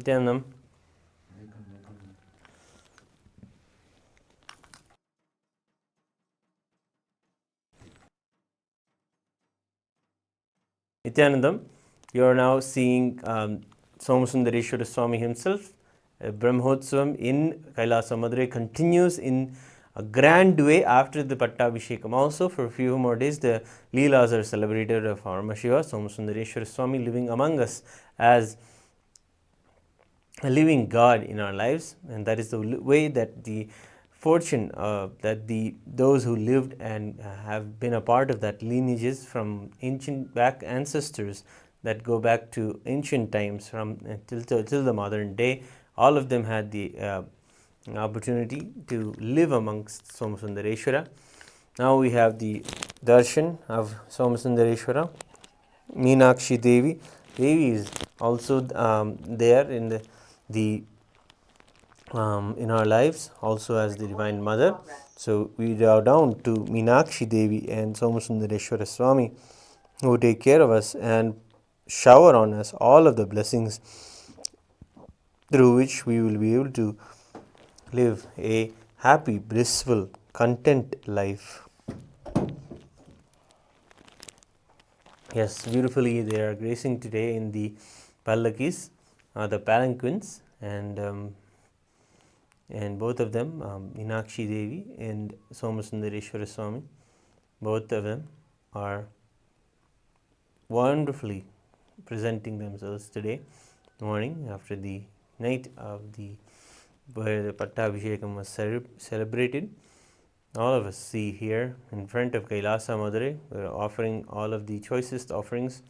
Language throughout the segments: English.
Nithyanandam. Nithyanandam, you are now seeing Somasundareshwara Swami himself. Brahmotsavam in Kailasa, Madurai continues in a grand way after the Pattabhishekam. Also, for a few more days, the leelas are celebrated of Paramashiva Somasundareshwara Swami living among us as a living God in our lives, and that is the way that the fortune that those who lived and have been a part of that lineages from ancient back ancestors that go back to ancient times from till the modern day, all of them had the opportunity to live amongst Somasundareshwara. Now we have the darshan of Somasundareshwara. Meenakshi Devi. Devi is also there in in our lives, also as the Divine Mother. So we bow down to Meenakshi Devi and Somasundareshwara Swami, who take care of us and shower on us all of the blessings through which we will be able to live a happy, blissful, content life. Yes, beautifully they are gracing today in the pallakis, the palanquins, and both of them, Meenakshi Devi and Somasundareshwara Swami, both of them are wonderfully presenting themselves today morning after the night of where the Pattabhishekam was celebrated. All of us see here in front of Kailasa Madurai, we are offering all of the choicest offerings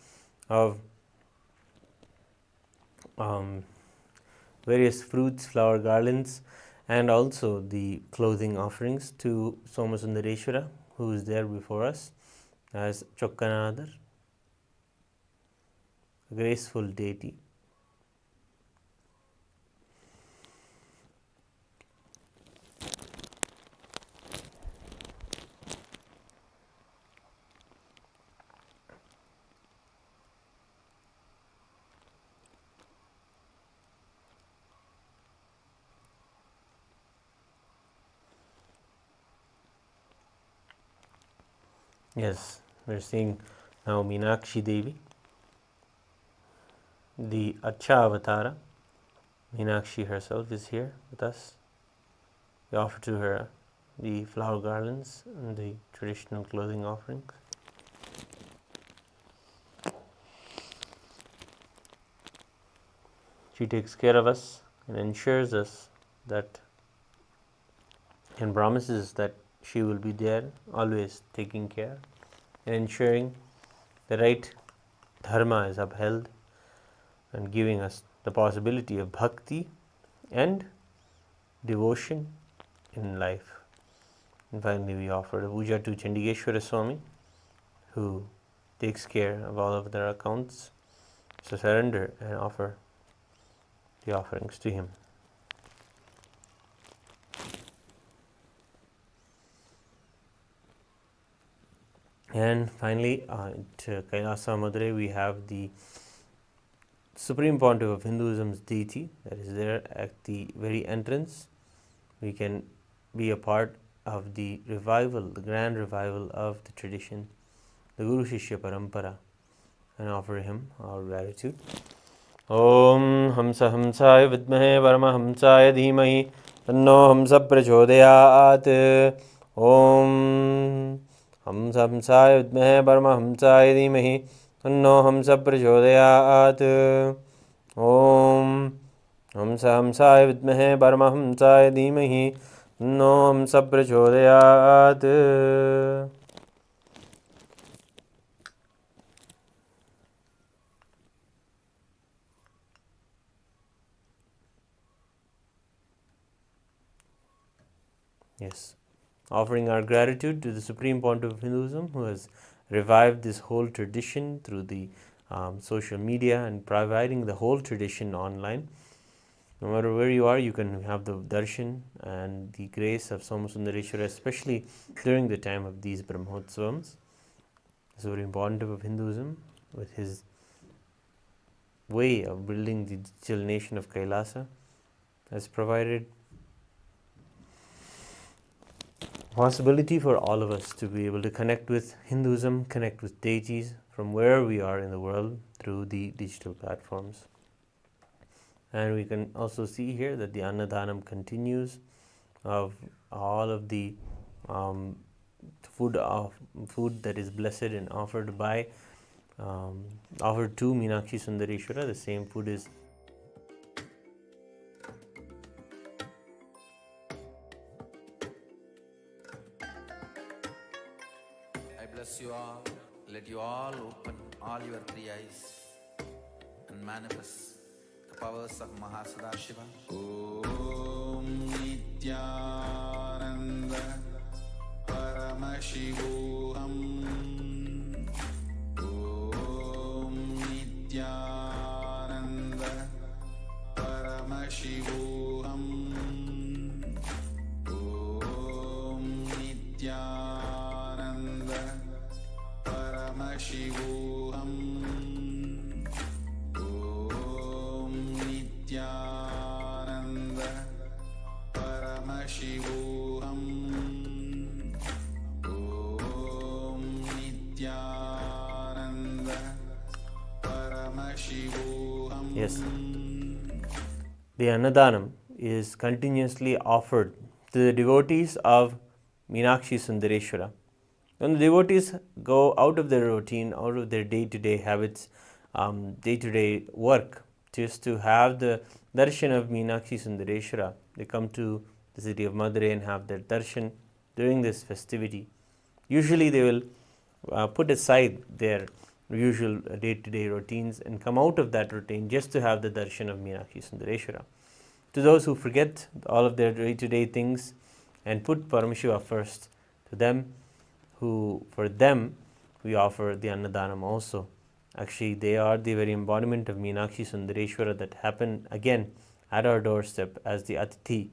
of various fruits, flower garlands, and also the clothing offerings to Somasundareshwara, who is there before us as Chokkanadar, a graceful deity. Yes, we're seeing now Meenakshi Devi, the Acha Avatara. Meenakshi herself is here with us. We offer to her the flower garlands and the traditional clothing offerings. She takes care of us and ensures us that and promises that she will be there always taking care and ensuring the right dharma is upheld and giving us the possibility of bhakti and devotion in life. And finally we offer the puja to Chandigeshwara Swami, who takes care of all of their accounts. So surrender and offer the offerings to him. And finally, at Kailasa Madurai, we have the Supreme Pontiff of Hinduism's deity that is there at the very entrance. We can be a part of the revival, the grand revival of the tradition, the Guru Shishya Parampara, and offer him our gratitude. Om Hamsa Hamsaya Vidmahe Paramahamsaya Dhimahi Tanno Hamsa Prachodayat. Om Hamsa Hamsaya Vidmahe Paramahamsaya Dhimahi Tanno Hamsa Prachodayat. Om Hamsa Hamsaya Vidmahe Paramahamsaya Dhimahi Tanno Hamsa Prachodayat. Yes, offering our gratitude to the Supreme Pontiff of Hinduism, who has revived this whole tradition through the social media and providing the whole tradition online. No matter where you are, you can have the darshan and the grace of Somasundareshwara, especially during the time of these Brahmotsavams. The Supreme Pontiff of Hinduism, with his way of building the digital nation of Kailasa has provided possibility for all of us to be able to connect with Hinduism, connect with deities from wherever we are in the world through the digital platforms. And we can also see here that the Annadhanam continues of all of the food that is blessed and offered offered to Meenakshi Sundareshwara. The same food is I bless you all. Let you all open all your three eyes and manifest the powers of Maha Shiva. Om Nithyananda Paramashivam. Om Nithyananda Paramashivam. Om Nithyananda Paramashivam. Om Nithyananda Paramashivam. Om Nithyananda Paramashivam. Yes. The Annadhanam is continuously offered to the devotees of Meenakshi Sundareshwara. When the devotees go out of their routine, out of their day-to-day habits, day-to-day work, just to have the darshan of Meenakshi Sundareshwara, they come to the city of Madurai and have their darshan during this festivity. Usually they will put aside their usual day-to-day routines and come out of that routine just to have the darshan of Meenakshi Sundareshwara. To those who forget all of their day-to-day things and put Paramashiva first, for them we offer the Annadhanam also. Actually, they are the very embodiment of Meenakshi Sundareshwara that happen again at our doorstep as the Atithi,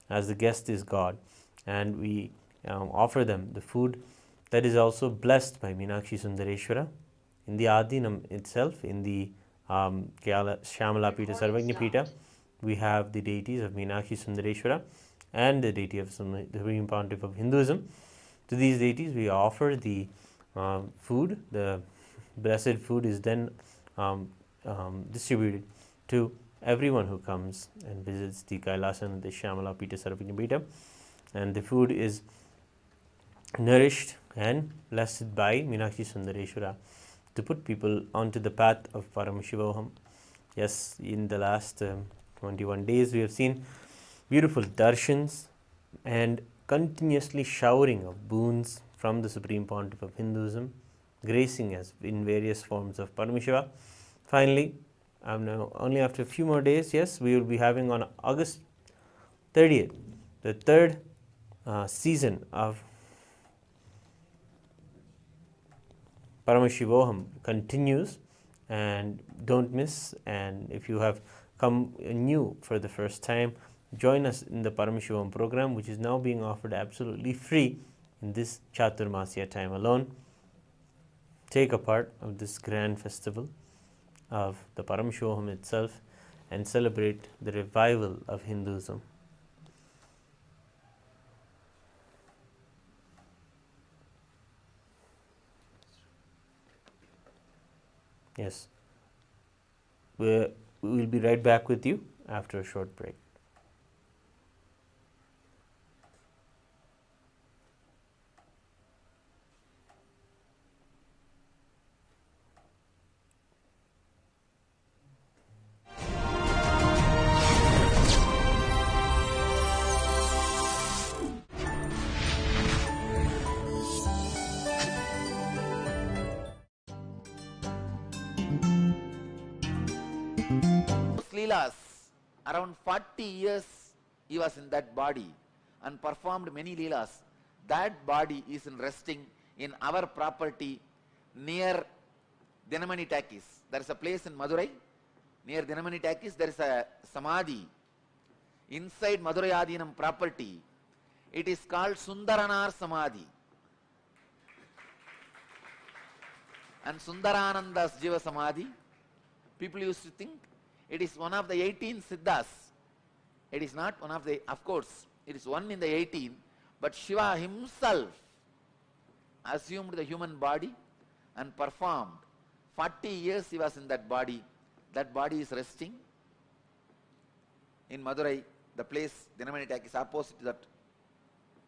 as the guest is God, and we offer them the food that is also blessed by Meenakshi Sundareshwara. In the Adinam itself, in the Shyamalaapeetha, Sarvajnapeetham, we have the deities of Meenakshi Sundareshwara and the deity of the Supreme Pontiff of Hinduism. To these deities we offer the food. The blessed food is then distributed to everyone who comes and visits the Kailasa and the Shyamalapeetha, Sarvajnapeetham, and the food is nourished and blessed by Meenakshi Sundareshwara to put people onto the path of Paramashivam. Yes, in the last 21 days we have seen beautiful darshans and continuously showering of boons from the Supreme Pontiff of Hinduism, gracing us in various forms of Paramashiva. Finally, now only after a few more days, yes, we will be having on August 30th, the third season of Paramashivam continues, and don't miss. And if you have come new for the first time, join us in the Paramashivam program, which is now being offered absolutely free in this Chaturmasya time alone. Take a part of this grand festival of the Paramashivam itself and celebrate the revival of Hinduism. Yes, we will be right back with you after a short break. Leelas, around 40 years he was in that body and performed many leelas. That body is resting in our property near Dinamani Takis. There is a place in Madurai near Dinamani Takis. There is a samadhi inside Madurai Adinam property. It is called Sundaranar Samadhi. And Sundarananda's Jiva Samadhi, People used to think it is one of the 18 Siddhas. It is not one of the, of course, it is one in the 18, but Shiva himself assumed the human body and performed. 40 years he was in that body. That body is resting. In Madurai, the place, Dinamani Takis, opposite to that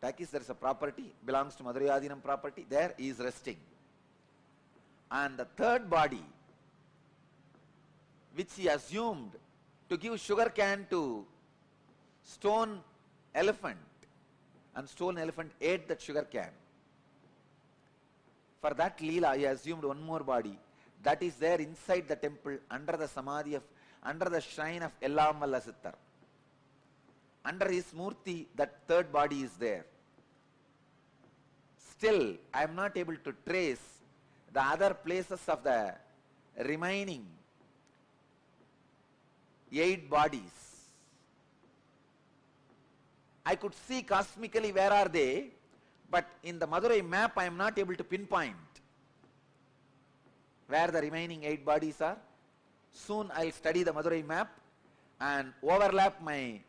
Takis, there is a property, belongs to Madurai Adinam property. There he is resting. And the third body, which he assumed to give sugar cane to stone elephant, and stone elephant ate that sugar cane. For that leela, he assumed one more body that is there inside the temple, under the samadhi of, under the shrine of Ellamalla Sittar. Under his murti, that third body is there. Still, I am not able to trace the other places of the remaining 8 bodies. I could see cosmically where are they, but in the Madurai map I am not able to pinpoint where the remaining 8 bodies are. Soon I will study the Madurai map and overlap my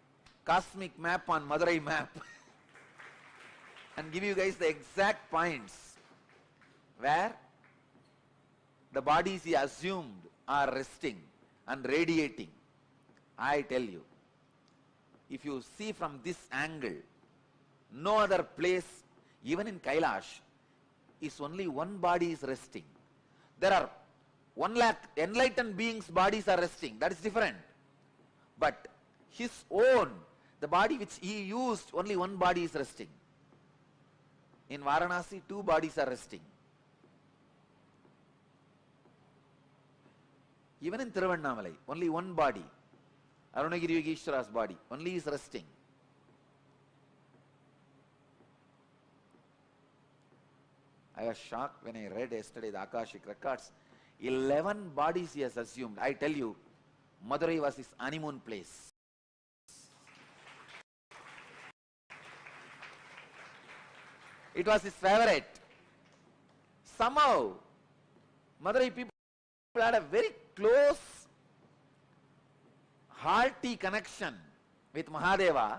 cosmic map on Madurai map and give you guys the exact points where the bodies he assumed are resting and radiating. I tell you, if you see from this angle, no other place, even in Kailash, is only one body is resting. There are 1 lakh enlightened beings' bodies are resting. That is different. But his own, the body which he used, only one body is resting. In Varanasi, 2 bodies are resting. Even in Tiruvannamalai, only one body, Arunagiri Yogeshwara's body, only is resting. I was shocked when I read yesterday the Akashic records. 11 bodies he has assumed. I tell you, Madurai was his honeymoon place. It was his favorite. Somehow, Madurai people had a very close, hearty connection with Mahadeva.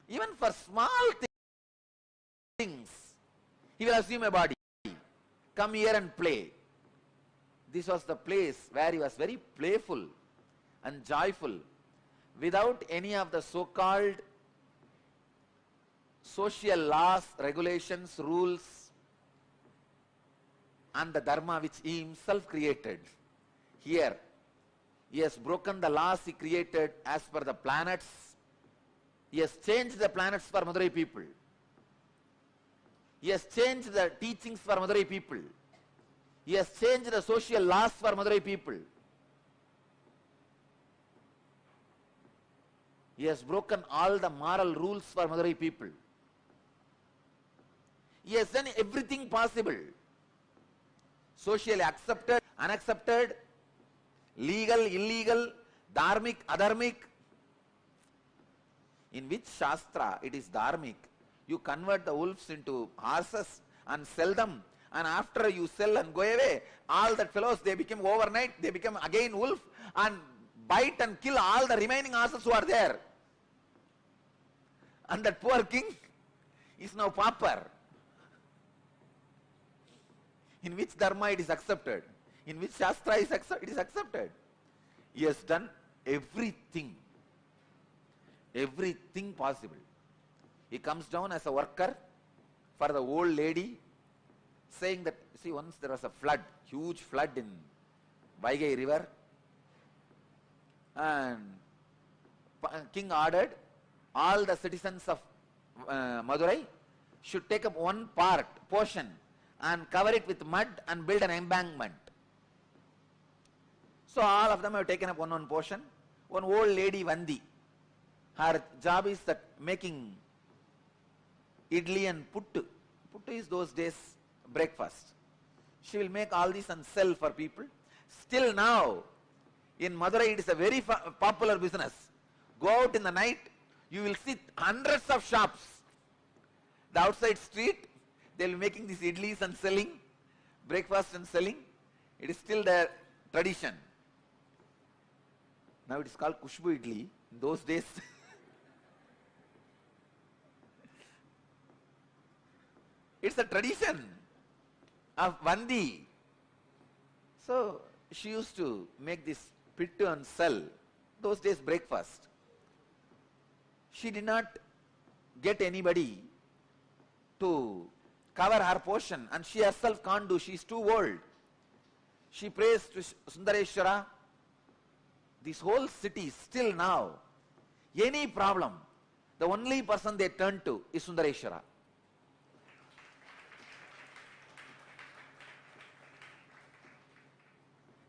Even for small things, he will assume a body. Come here and play. This was the place where he was very playful and joyful, without any of the so-called social laws, regulations, rules, and the dharma which he himself created. Here, he has broken the laws he created as per the planets. He has changed the planets for Madurai people. He has changed the teachings for Madurai people. He has changed the social laws for Madurai people. He has broken all the moral rules for Madurai people. He has done everything possible. Socially accepted, unaccepted, legal, illegal, dharmic, adharmic. In which Shastra it is dharmic? You convert the wolves into horses and sell them, and after you sell and go away, all that fellows, they become overnight, they become again wolf and bite and kill all the remaining horses who are there. And that poor king is now pauper. In which dharma it is accepted? In which Shastra it is accepted? He has done everything. Everything possible. He comes down as a worker for the old lady, saying that, see, once there was a flood, huge flood in Vaigai river, and king ordered all the citizens of Madurai should take up one portion and cover it with mud and build an embankment. So all of them have taken up one portion. One old lady, Vandi, her job is that making idli and puttu. Puttu is those days breakfast. She will make all this and sell for people. Still now, in Madurai it is a very popular business. Go out in the night, you will see hundreds of shops. The outside street, they will be making these idlis and selling. breakfast and selling. It is still their tradition. Now it is called Kushbu Idli. In those days, it's a tradition of Vandi. So she used to make this pittu and sell. Those days breakfast. She did not get anybody to cover her portion, and she herself can't do. She is too old. She prays to Sundareshwara. This whole city still now, any problem, the only person they turn to is Sundareshwara.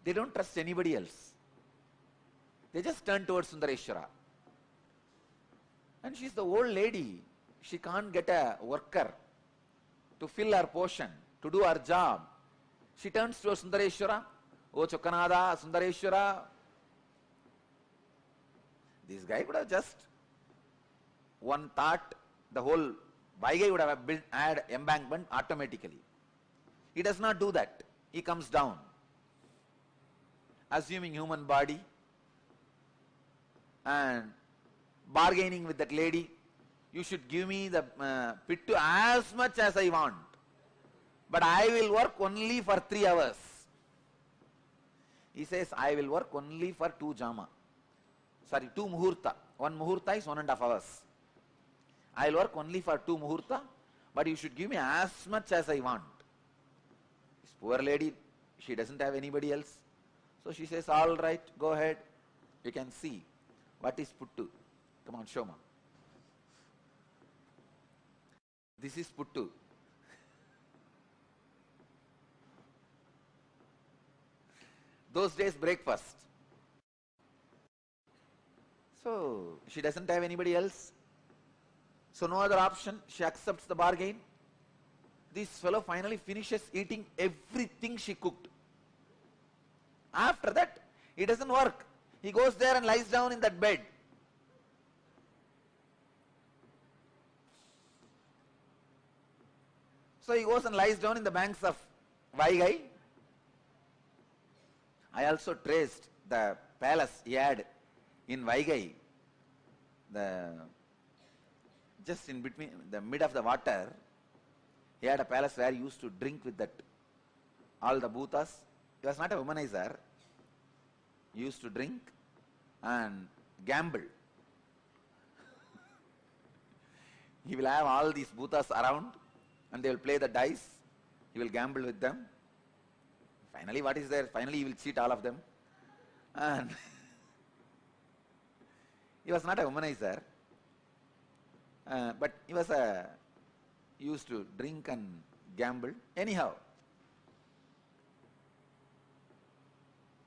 They don't trust anybody else. They just turn towards Sundareshwara. And she's the old lady. She can't get a worker to fill her portion, to do her job. She turns towards Sundareshwara. O Chokkanada, Sundareshwara. This guy would have just one thought, the whole Vaigai would have built, add embankment automatically. He does not do that. He comes down, assuming human body and bargaining with that lady. You should give me the pittu as much as I want, but I will work only for 3 hours. He says, I will work only for 2 jama. Sorry, 2 muhurta. 1 muhurta is 1.5 hours. I will work only for 2 muhurta, but you should give me as much as I want. This poor lady, she doesn't have anybody else. So she says, all right, go ahead. You can see what is puttu. Come on, show me. This is puttu. Those days breakfast. So she doesn't have anybody else. So no other option. She accepts the bargain. This fellow finally finishes eating everything she cooked. After that, it doesn't work. He goes there and lies down in that bed. So he goes and lies down in the banks of Vaigai. I also traced the palace he had in Vaigai. Just in between, the mid of the water, he had a palace where he used to drink with that, all the bhutas. He was not a womanizer. He used to drink and gamble. He will have all these bhutas around and they will play the dice. He will gamble with them. Finally, what is there? Finally, he will cheat all of them. And he was not a womanizer, but he used to drink and gamble. Anyhow,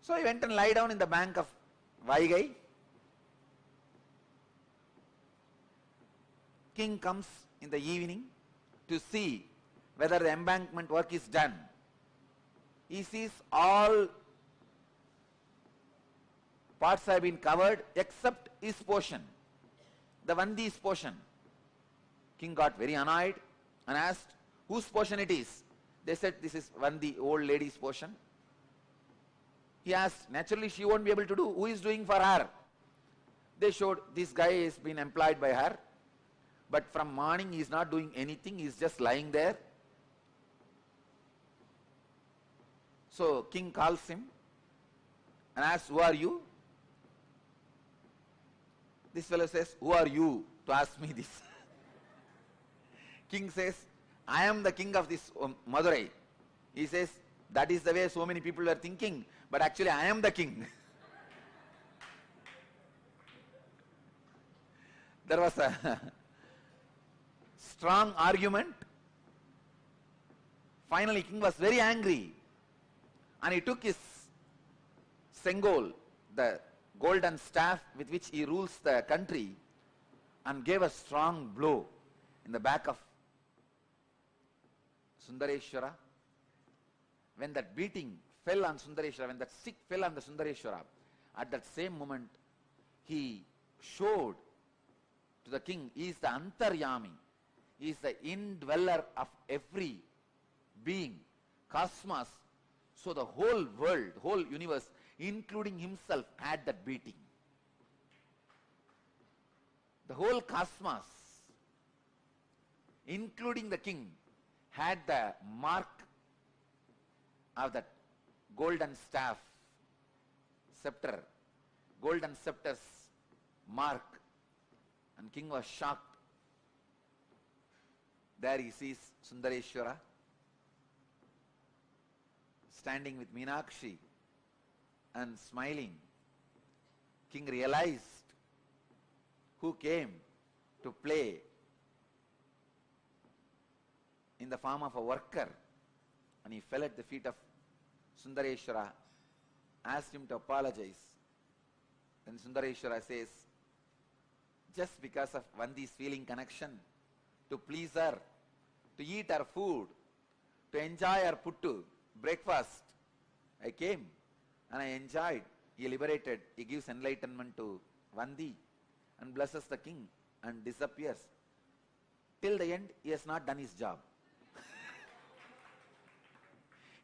so he went and lie down in the bank of Vaigai. King comes in the evening to see whether the embankment work is done. He sees all parts have been covered except his portion, the Vandi's portion. King got very annoyed and asked whose portion it is. They said this is Vandi, old lady's portion. He asked, naturally she won't be able to do. Who is doing for her? They showed this guy has been employed by her, but from morning he is not doing anything, he is just lying there. So king calls him and asks, who are you? This fellow says, who are you to ask me this? King says, I am the king of this Madurai. He says, that is the way so many people were thinking, but actually I am the king. There was a strong argument. Finally, king was very angry and he took his sengol, the golden staff with which he rules the country, and gave a strong blow in the back of Sundareshwara. When that beating fell on Sundareshwara, when that stick fell on the Sundareshwara, at that same moment he showed to the king, he is the Antaryami, he is the indweller of every being. cosmos, so the whole world, whole universe, including himself, had that beating. The whole cosmos, including the king, had the mark of that golden staff, scepter, golden scepter's mark, and king was shocked. There he sees Sundareshwara standing with Meenakshi and smiling. King realized who came to play in the form of a worker, and he fell at the feet of Sundareshwara, asked him to apologize. Then Sundareshwara says, just because of Vandi's feeling connection, to please her, to eat her food, to enjoy her puttu, breakfast, I came and I enjoyed. He liberated, he gives enlightenment to Vandi and blesses the king and disappears. Till the end, he has not done his job.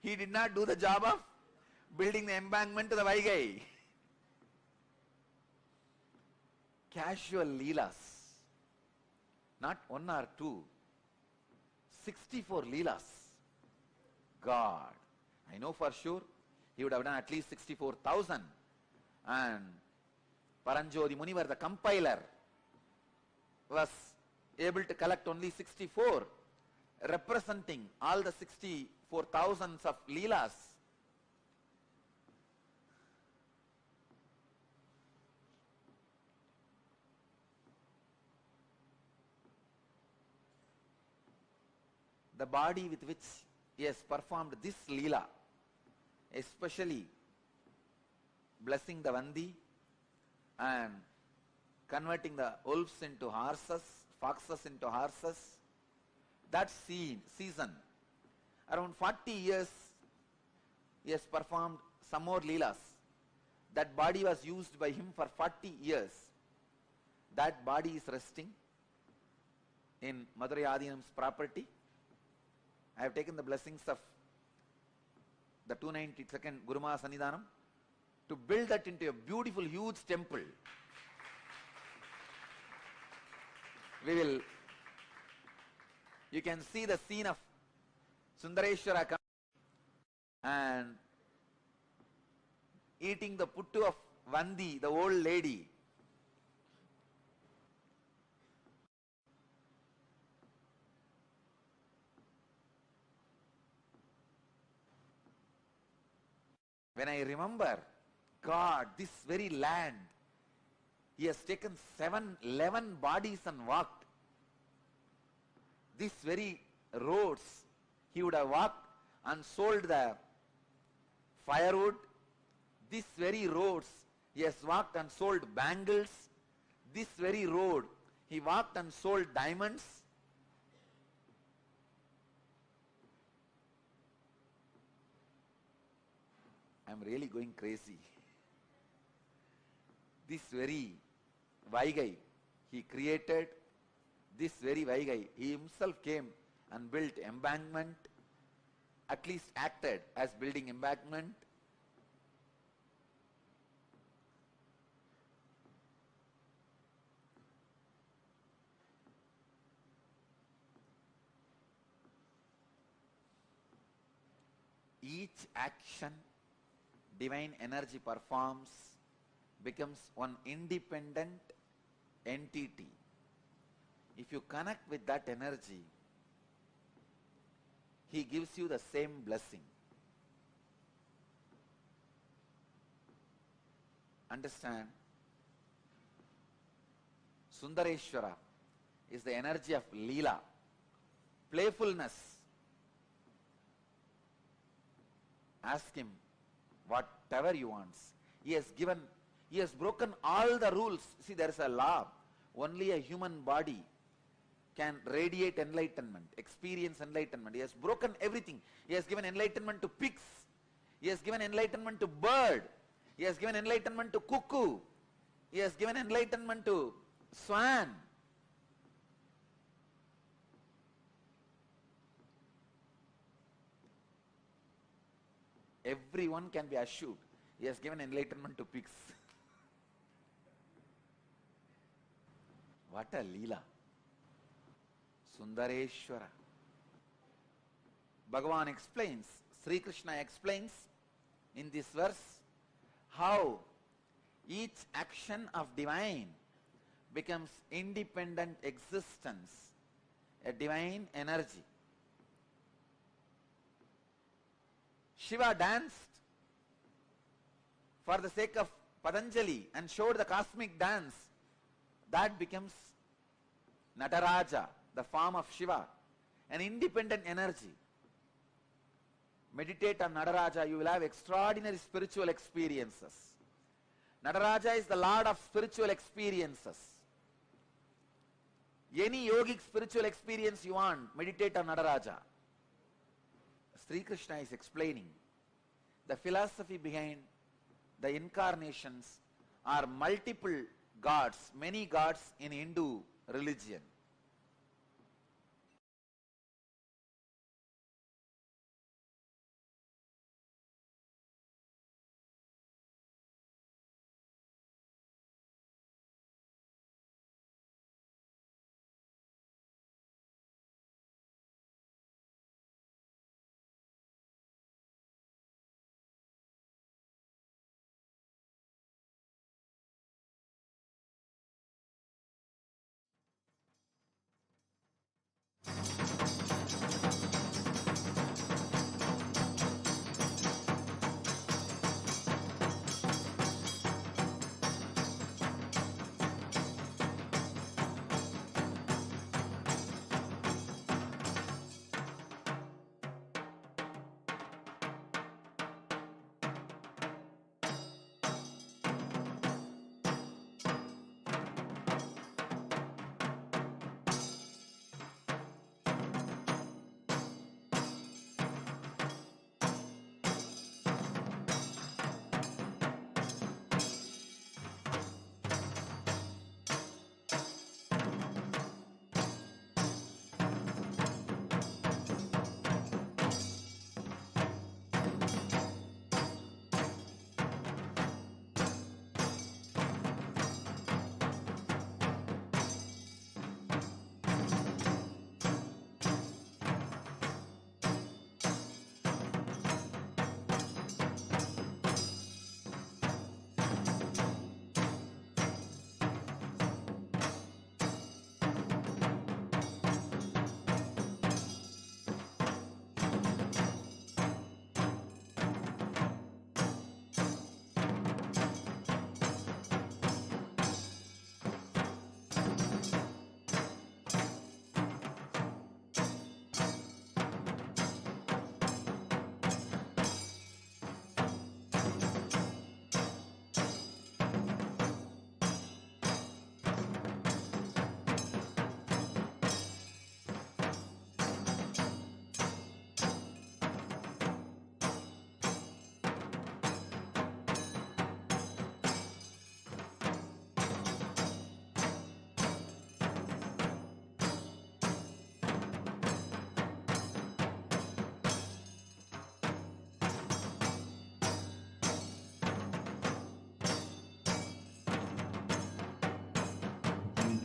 He did not do the job of building the embankment to the Vaigai. Casual leelas, not one or two, 64 leelas. God, I know for sure he would have done at least 64,000. And Paranjodi Munivar, the compiler, was able to collect only 64, representing all the 64,000s of leelas. The body with which he has performed this leela, especially blessing the Vandi and converting the wolves into horses, foxes into horses, that season, around 40 years, he has performed some more leelas. That body was used by him for 40 years. That body is resting in Madurai Adinam's property. I have taken the blessings of the 292nd Guru Maha Sannidhaanam to build that into a beautiful, huge temple. You can see the scene of Sundareshwara coming and eating the puttu of Vandi, the old lady. When I remember, God, this very land, he has taken 11 bodies and walked. These very roads, he would have walked and sold the firewood. These very roads, he has walked and sold bangles. This very road, he walked and sold diamonds. I am really going crazy. This very Vaigai, he created this very Vaigai. He himself came and built embankment, at least acted as building embankment. Each action divine energy performs becomes one independent entity. If you connect with that energy, he gives you the same blessing. Understand? Sundareshwara is the energy of leela, playfulness. Ask him whatever you want. He has broken all the rules. See, there is a law. Only a human body can radiate enlightenment, experience enlightenment. He has broken everything. He has given enlightenment to pigs. He has given enlightenment to bird. He has given enlightenment to cuckoo. He has given enlightenment to swan. everyone can be assured he has given enlightenment to pigs. What a leela. Sundareshwara. Bhagavan explains, Sri Krishna explains in this verse how each action of divine becomes independent existence, a divine energy. Shiva danced for the sake of Patanjali and showed the cosmic dance. That becomes Nataraja, the form of Shiva, an independent energy. Meditate on Nataraja, you will have extraordinary spiritual experiences. Nataraja is the Lord of spiritual experiences. Any yogic spiritual experience you want, meditate on Nataraja. Sri Krishna is explaining the philosophy behind the incarnations are multiple gods, many gods in Hindu religion.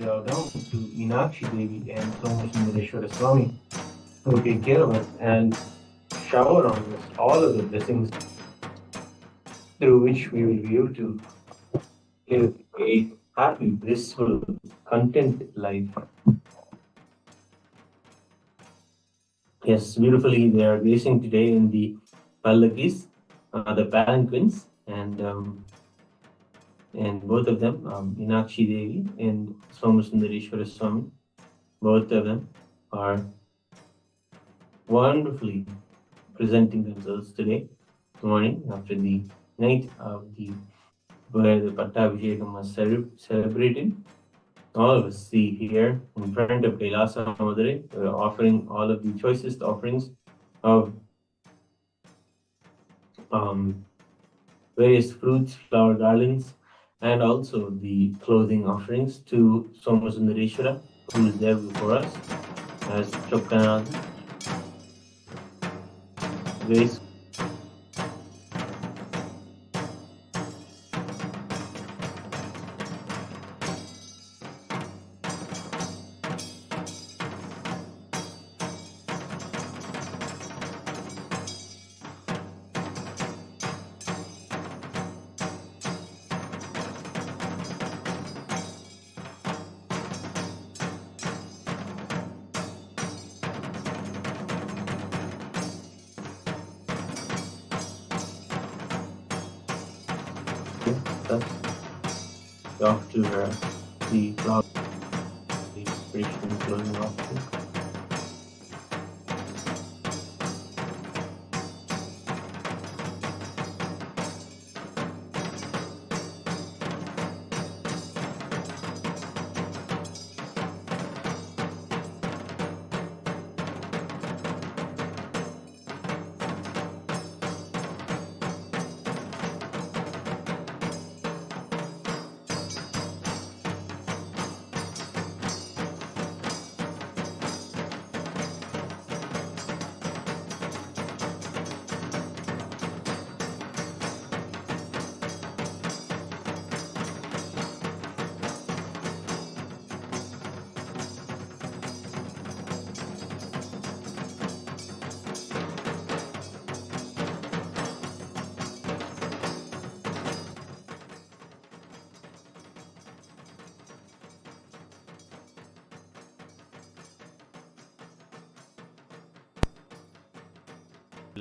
Down to Meenakshi Devi and Somasundareshwara Swami, who take care of us and shower on us all of the blessings through which we will be able to live a happy, blissful, content life. Yes, beautifully they are gracing today in the Pallakis, the palanquins, and both of them, Meenakshi Devi and Somasundareshwara Swami, both of them are wonderfully presenting themselves today morning after the night of where the Pattabhishekam was celebrated. All of us see here in front of Kailasa Madurai, offering all of the choicest offerings of various fruits, flower garlands, and also the clothing offerings to Somasundareshwara, who is there before us as Chokkanad. us after the cloud, the inspiration and closing offering.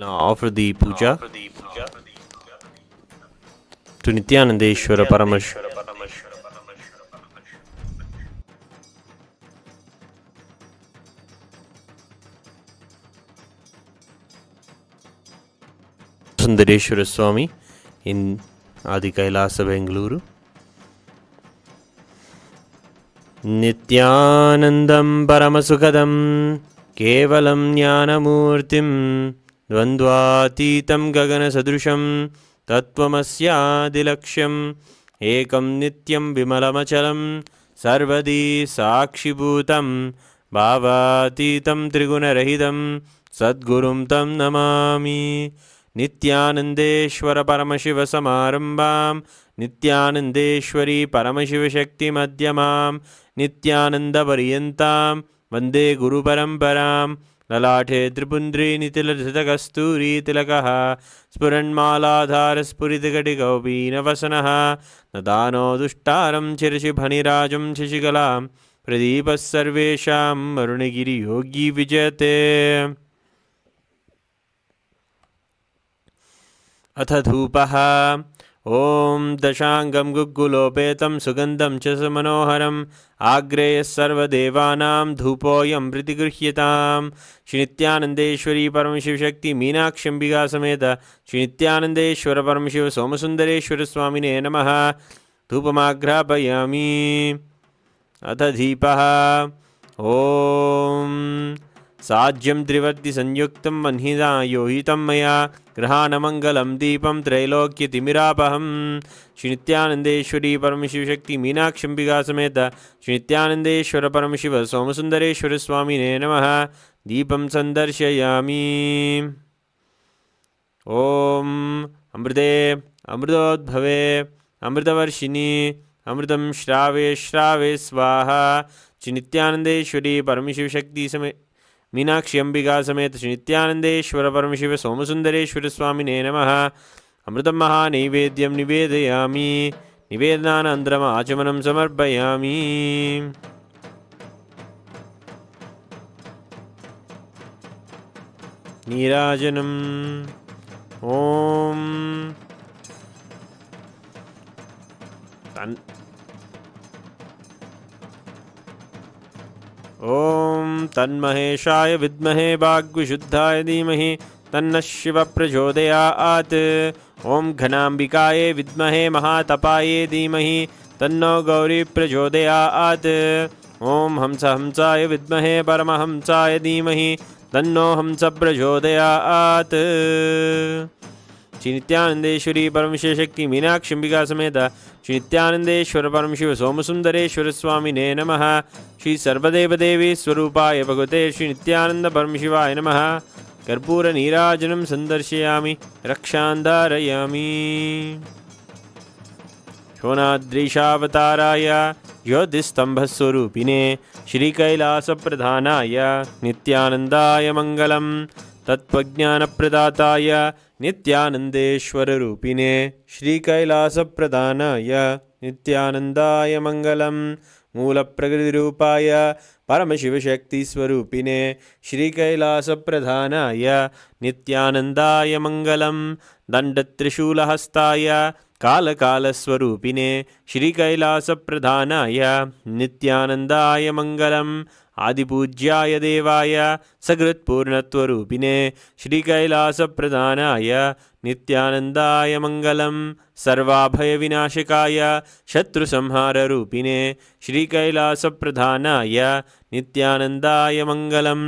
Now offer the puja to Nithyanandeshwara Paramashiva Somasundareshwara Swami in Adi Kailasa, Bengaluru. Nithyanandam Paramasukadam Kevalam Jnanamurtim Dvandvatitam Gagana Sadrusham Tattvamasya Ekam Nityam Vimalamachalam Sarvadi Sakshibhutam Bhavatitam Trigunarahidam Sadgurum Tam Namami. Nithyanandeshwara Paramashiva Samarambam Nithyanandeshwari Paramashiva Shakti Madhyamam Nithyananda Variyantam Vande Guru Paramparam Lalate Tripundri Nitila Kasturi Tilakaha Spuranmaladhara Spuritigati Gaupina Vasanaha Nadano Dushtaram Chirishibhanirajam Shishikalam Pradipas Sarvesham Marunagiri Yogi Vijate. अथ धूपः ॐ दशाङ्गं गुग्गुलोपेतं सुगन्धं च समनोहरम् आग्रेयः सर्वदेवानां धूपोऽयं प्रतिगृह्यताम्. श्री नित्यानन्देश्वरी परमशिवशक्ति मीनाक्षम्बिका समेत श्री नित्यानन्देश्वर परमशिव सोमसुन्दरेश्वर स्वामिने नमः. धूपमाघ्रापयामि. अथ दीपः ॐ साज्यं त्रिवर्ति संयुक्तं वह्निना योहितं मया ग्रहाणमङ्गलं दीपं त्रैलोक्यतिमिरापहं. श्री नित्यानन्देश्वरी परमशिवशक्ति मीनाक्षम्बिका समेत श्री नित्यानन्देश्वर परमशिव सोमसुन्दरेश्वर स्वामिने नमः. दीपं सन्दर्शयामि. ॐ अमृते अमृतोद्भवे अमृतवर्षिणि अमृतं श्रावे श्रावे स्वाहा. श्री नित्यानन्देश्वरी परमशिवशक्ति समेत मीनाक्षी अंबिका समेत श्री नित्यानन्देश्वर परमशिव सोमसुन्दरेश्वर स्वामिने नमः. अमृतं महानैवेद्यं निवेदयामि. निवेदनानन्तरम् आचमनं समर्पयामि. नीराजनम् ॐ ॐ तन्महेशाय विद्महे वाग्विशुद्धाय धीमहि तन्नः शिवः प्रचोदयात्. ॐ घनाम्बिकायै विद्महे महातपायै धीमहि तन्नो गौरी प्रचोदयात्. ॐ हंसाय विद्महे परमहंसाय धीमहि तन्नो हंस प्रचोदयात्. श्री नित्यानन्देश्वरी परमशिवशक्ति मीनाक्षम्बिका समेत श्री नित्यानन्देश्वर परमशिव सोमसुन्दरेश्वर स्वामिने नमः. श्री सर्वदेवदेवी स्वरूपाय भगवते श्री नित्यानन्द परमशिवाय नमः. कर्पूर नीराजनं सन्दर्शयामि. रक्षान्धारयामि. शोणाद्रीशावताराय ज्योतिस्तम्भस्वरूपिणे श्रीकैलासप्रधानाय नित्यानन्दाय मङ्गलं. तत्त्वज्ञानप्रदाताय नित्यानन्देश्वररूपिणे श्रीकैलासप्रधानाय नित्यानन्दाय मङ्गलं. मूलप्रकृतिरूपाय परमशिवशक्तिस्वरूपिणे श्रीकैलासप्रधानाय नित्यानन्दाय मङ्गलं. दण्डत्रिशूलहस्ताय कालकालस्वरूपिणे श्रीकैलासप्रधानाय नित्यानन्दाय मङ्गलम् आदिपूज्याय देवाय सकृत्पूर्णत्वरूपिणे श्रीकैलासप्रधानाय नित्यानन्दाय मङ्गलम् सर्वाभयविनाशकाय शत्रुसंहाररूपिणे श्रीकैलासप्रधानाय नित्यानन्दाय मङ्गलम्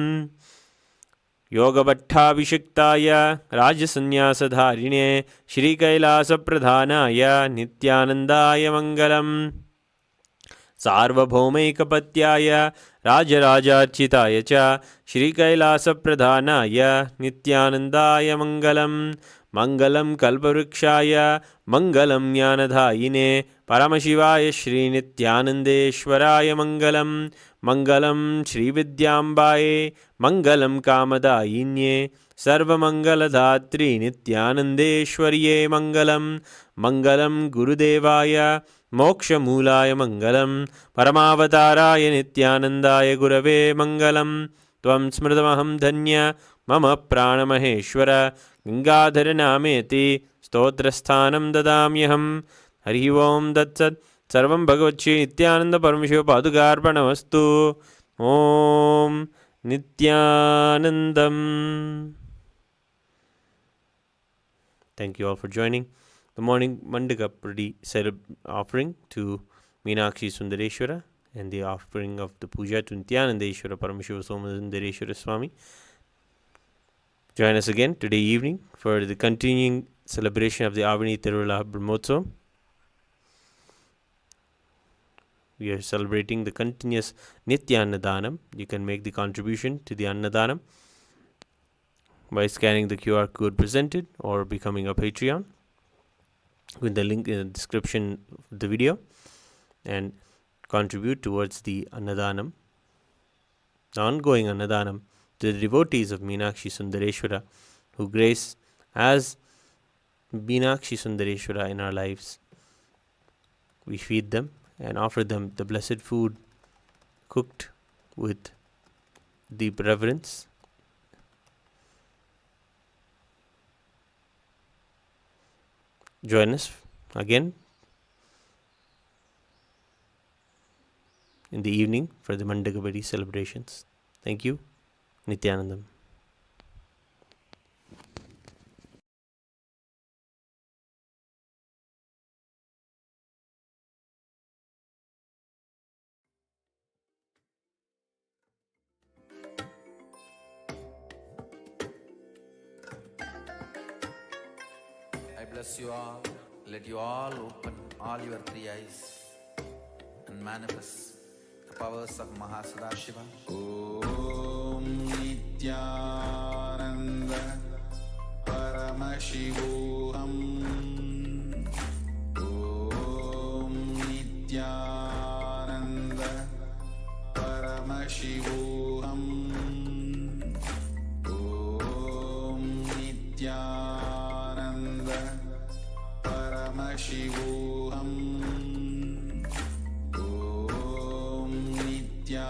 योगभट्टाभिषिक्ताय राजसन्न्यासधारिणे श्रीकैलासप्रधानाय नित्यानन्दाय मङ्गलम् सार्वभौमैकपत्याय राजराजार्चिताय च श्रीकैलासप्रधानाय नित्यानन्दाय मङ्गलम् मङ्गलं कल्पवृक्षाय मङ्गलं ज्ञानदायिने परमशिवाय श्रीनित्यानन्देश्वराय मङ्गलम् मङ्गलं श्रीविद्याम्बाये मङ्गलं कामदायिन्ये सर्वमङ्गलदात्री नित्यानन्देश्वर्ये मङ्गलं मङ्गलं गुरुदेवाय मोक्षमूलाय मङ्गलं परमावताराय नित्यानन्दाय गुरवे मङ्गलं त्वं स्मृतमहं धन्य मम प्राणमहेश्वर गङ्गाधरनामेति स्तोत्रस्थानं ददाम्यहम् हरिः ओं तत्सत् सर्वं भगवच्छ्री नित्यानन्द परमशिव पादुकार्पणमस्तु ॐ नित्यानन्दम्. Thank you all for joining the morning Mandagappadi offering to Meenakshi Sundareshwara and the offering of the puja to Nithyanandeshwara Paramashiva Somasundareshwara Swami. Join us again today evening for the continuing celebration of the Avani Tiruvizha Brahmotsavam. We are celebrating the continuous Nithyanandanam. You can make the contribution to the Annadanam by scanning the QR code presented or becoming a Patreon with the link in the description of the video, and contribute towards the Annadanam, the ongoing Annadanam, to the devotees of Meenakshi Sundareshwara who grace as Meenakshi Sundareshwara in our lives. We feed them and offer them the blessed food cooked with deep reverence. Join us again in the evening for the Mandagappadi celebrations. Thank you. Nithyanandam. I bless you all. Let you all open all your three eyes and manifest the powers of Maha Shiva. Om Nithyananda Paramashivam. Om Nithyananda Paramashivam. Om Nithyananda Paramashivam. Om Nithyananda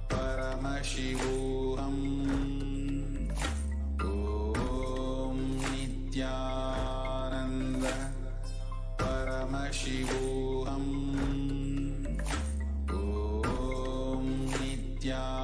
Paramashivam. Om Nithyananda Paramashivam. Om Nithyananda